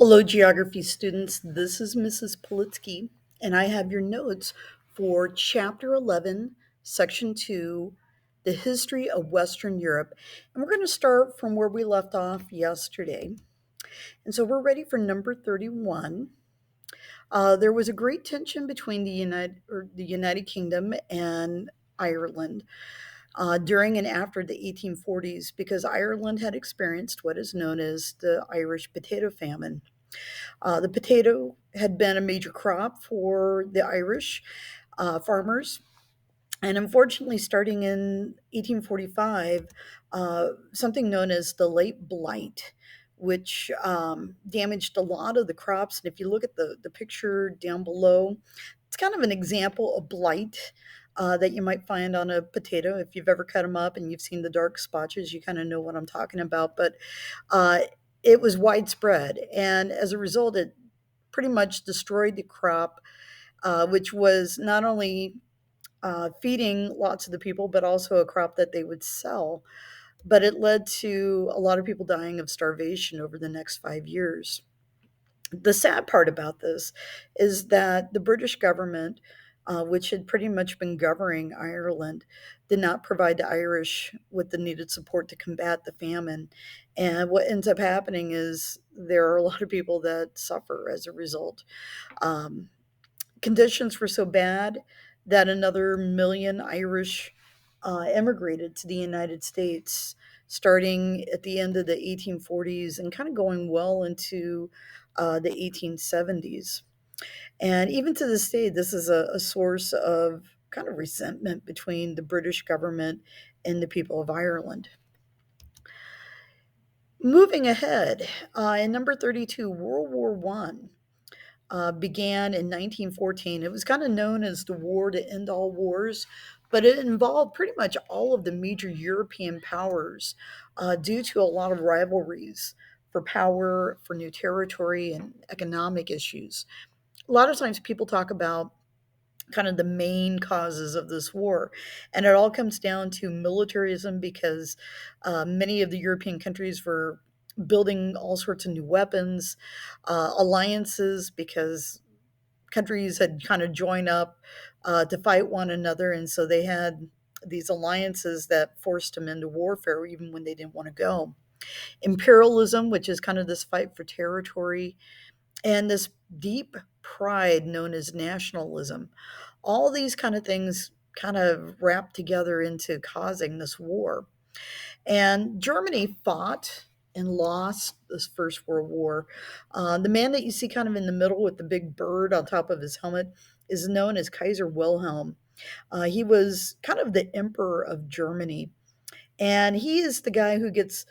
Hello, geography students. This is Mrs. Politsky, and I have your notes for Chapter 11, Section 2, The History of Western Europe. And we're going to start from where we left off yesterday. And so we're ready for number 31. There was a great tension between the United Kingdom and Ireland during and after the 1840s because Ireland had experienced what is known as the Irish potato famine. The potato had been a major crop for the Irish farmers. And unfortunately, starting in 1845, something known as the late blight, which damaged a lot of the crops. And if you look at the picture down below, it's kind of an example of blight that you might find on a potato. If you've ever cut them up and you've seen the dark spotches, you kind of know what I'm talking about. But uh, it was widespread. And as a result, it pretty much destroyed the crop, which was not only feeding lots of the people, but also a crop that they would sell. But it led to a lot of people dying of starvation over the next 5 years. The sad part about this is that the British government, which had pretty much been governing Ireland, did not provide the Irish with the needed support to combat the famine. And what ends up happening is there are a lot of people that suffer as a result. Um, Conditions were so bad that another million Irish immigrated to the United States starting at the end of the 1840s and kind of going well into the 1870s. And even to this day, this is a source of kind of resentment between the British government and the people of Ireland. Moving ahead, in number 32, World War One began in 1914. It was kind of known as the war to end all wars, but it involved pretty much all of the major European powers due to a lot of rivalries for power, for new territory, and economic issues. A lot of times people talk about kind of the main causes of this war. And it all comes down to militarism because many of the European countries were building all sorts of new weapons, alliances because countries had kind of joined up to fight one another. And so they had these alliances that forced them into warfare even when they didn't want to go. Imperialism, which is kind of this fight for territory, and this deep pride known as nationalism. All these kind of things kind of wrapped together into causing this war. And Germany fought and lost this First World War. The man that you see kind of in the middle with the big bird on top of his helmet is known as Kaiser Wilhelm. He was kind of the emperor of Germany, and he is the guy who gets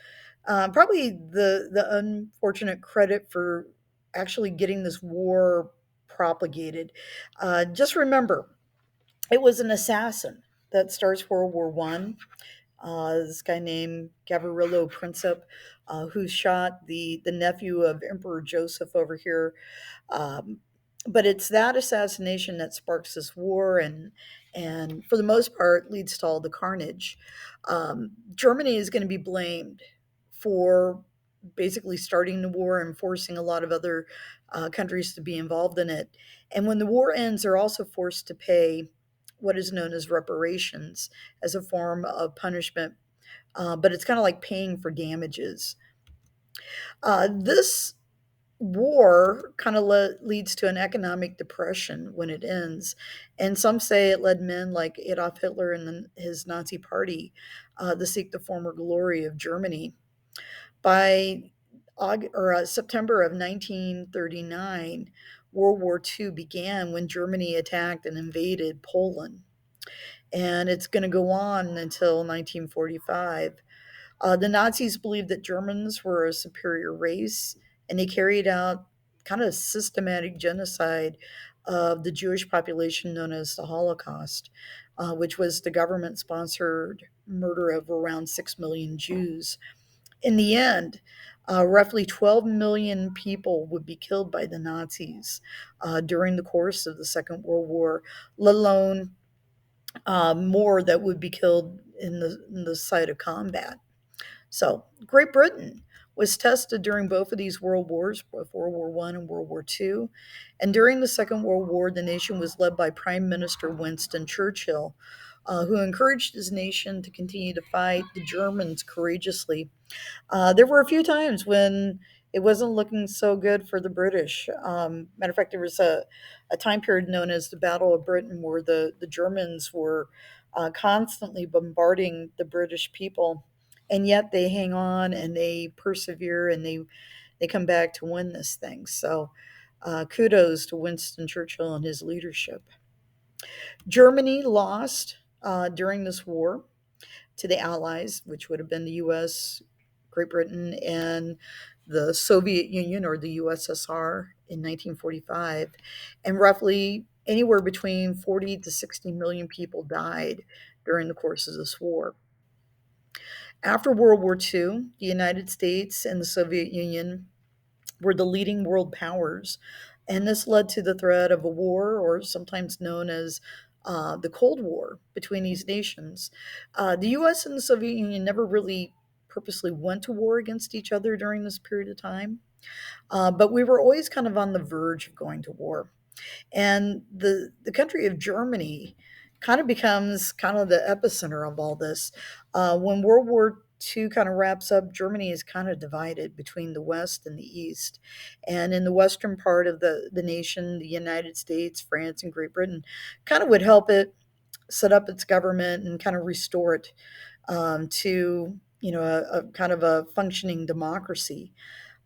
probably the unfortunate credit for actually getting this war propagated. Just remember, it was an assassin that starts World War One. This guy named Gavrilo Princip, who shot the nephew of Emperor Joseph over here. Um, but it's that assassination that sparks this war, and for the most part leads to all the carnage. Germany is going to be blamed for basically starting the war and forcing a lot of other countries to be involved in it. And when the war ends, they're also forced to pay what is known as reparations as a form of punishment. But it's kind of like paying for damages. This war kind of leads to an economic depression when it ends. And some say it led men like Adolf Hitler and his Nazi party to seek the former glory of Germany. By September of 1939, World War II began when Germany attacked and invaded Poland. And it's going to go on until 1945. The Nazis believed that Germans were a superior race, and they carried out kind of systematic genocide of the Jewish population known as the Holocaust, which was the government sponsored murder of around 6 million Jews. In the end, roughly 12 million people would be killed by the Nazis during the course of the Second World War, let alone more that would be killed in the site of combat. So, Great Britain. was tested during both of these world wars, both World War One and World War Two. And during the Second World War, the nation was led by Prime Minister Winston Churchill, who encouraged his nation to continue to fight the Germans courageously. There were a few times when it wasn't looking so good for the British. Matter of fact, there was a time period known as the Battle of Britain where the Germans were constantly bombarding the British people, and yet they hang on and they persevere and they come back to win this thing. So kudos to Winston Churchill and his leadership. Germany lost during this war to the Allies, which would have been the US, Great Britain, and the Soviet Union or the USSR in 1945. And roughly anywhere between 40 to 60 million people died during the course of this war. After World War II, the United States and the Soviet Union were the leading world powers, and this led to the threat of a war, or sometimes known as the Cold War, between these nations. The US and the Soviet Union never really purposely went to war against each other during this period of time, but we were always kind of on the verge of going to war. And the country of Germany kind of becomes kind of the epicenter of all this. When World War II kind of wraps up, Germany is kind of divided between the West and the East. And in the western part of the nation, the United States, France, and Great Britain kind of would help it set up its government and kind of restore it to a kind of a functioning democracy.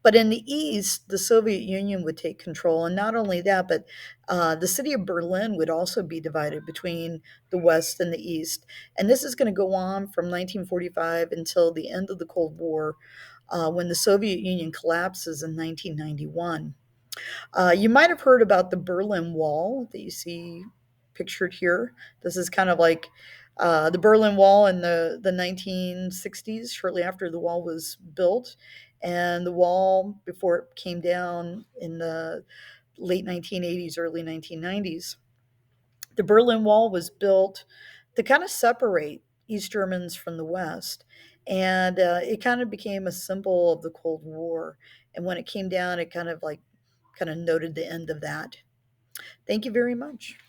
But in the East, the Soviet Union would take control. And not only that, but the city of Berlin would also be divided between the West and the East. And this is going to go on from 1945 until the end of the Cold War, when the Soviet Union collapses in 1991. You might have heard about the Berlin Wall that you see pictured here. This is kind of like the Berlin Wall in the 1960s, shortly after the wall was built. And the wall, before it came down in the late 1980s, early 1990s, the Berlin Wall was built to kind of separate East Germans from the West. And it kind of became a symbol of the Cold War. And when it came down, it kind of noted the end of that. Thank you very much.